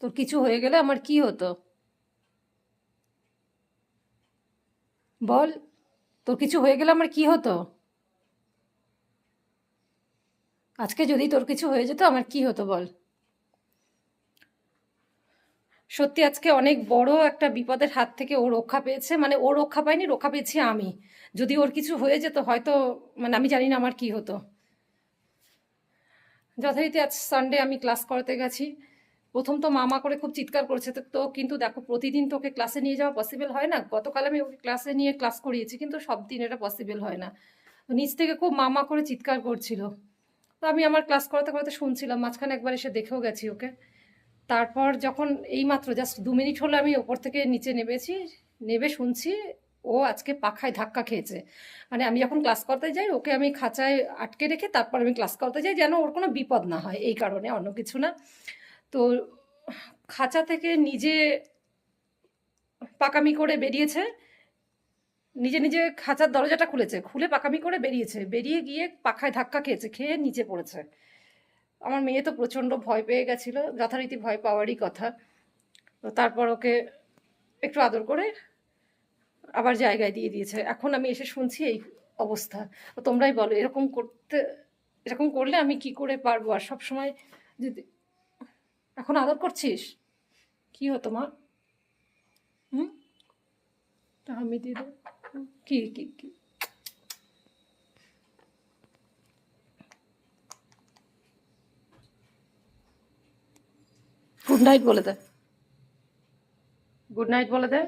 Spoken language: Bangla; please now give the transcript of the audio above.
তোর কিছু হয়ে গেলে আমার কি হতো? বল, তোর কিছু হয়ে গেলে আমার কি হতো? আজকে যদি তোর কিছু হয়ে যেত আমার কি হতো বল? সত্যি আজকে অনেক বড় একটা বিপদের হাত থেকে ও রক্ষা পেয়েছে, মানে ও রক্ষা পায়নি, রক্ষা পেয়েছি আমি। যদি ওর কিছু হয়ে যেত হয়তো, মানে আমি জানি না আমার কি হতো। যথারীতি আজ সানডে আমি ক্লাস করাতে গেছি। প্রথম তো মা করে খুব চিৎকার করছে, তো কিন্তু দেখো প্রতিদিন তোকে ক্লাসে নিয়ে যাওয়া পসিবল হয় না। গতকাল আমি ওকে ক্লাসে নিয়ে ক্লাস করিয়েছি, কিন্তু সব দিন এটা পসিবল হয় না। তো নিচ থেকে খুব মা করে চিৎকার করছিল। তো আমি আমার ক্লাস করাতে করাতে শুনছিলাম, মাঝখানে একবার এসে দেখেও গেছি ওকে। তারপর যখন এইমাত্র জাস্ট 2 মিনিট হলো আমি ওপর থেকে নিচে নেমেছি, নেমে শুনছি ও আজকে পাখায় ধাক্কা খেয়েছে। মানে আমি যখন ক্লাস করতে যাই ওকে আমি খাঁচায় আটকে রেখে তারপর আমি ক্লাস করতে যাই, যেন ওর কোনো বিপদ না হয়, এই কারণে, অন্য কিছু না। তো খাঁচা থেকে নিজে পাকামি করে বেরিয়েছে, নিজে নিজে খাঁচার দরজাটা খুলেছে, খুলে পাকামি করে বেরিয়েছে, বেরিয়ে গিয়ে পাখায় ধাক্কা খেয়েছে, খেয়ে নিচে পড়েছে। আমার মেয়ে তো প্রচণ্ড ভয় পেয়ে গেছিলো, যথারীতি ভয় পাওয়ারই কথা। তো তারপর ওকে একটু আদর করে আবার জায়গায় দিয়ে দিয়েছে। এখন আমি এসে শুনছি এই অবস্থা। তো তোমরাই বলো, এরকম করলে আমি কি করে পারবো? আর সব সময় যদি এখন আদর করছিস, কি হতো মা? হুম, আমি দিয়ে দেবো। কি কি কি? গুড নাইট বলে দে, গুড নাইট বলে দে।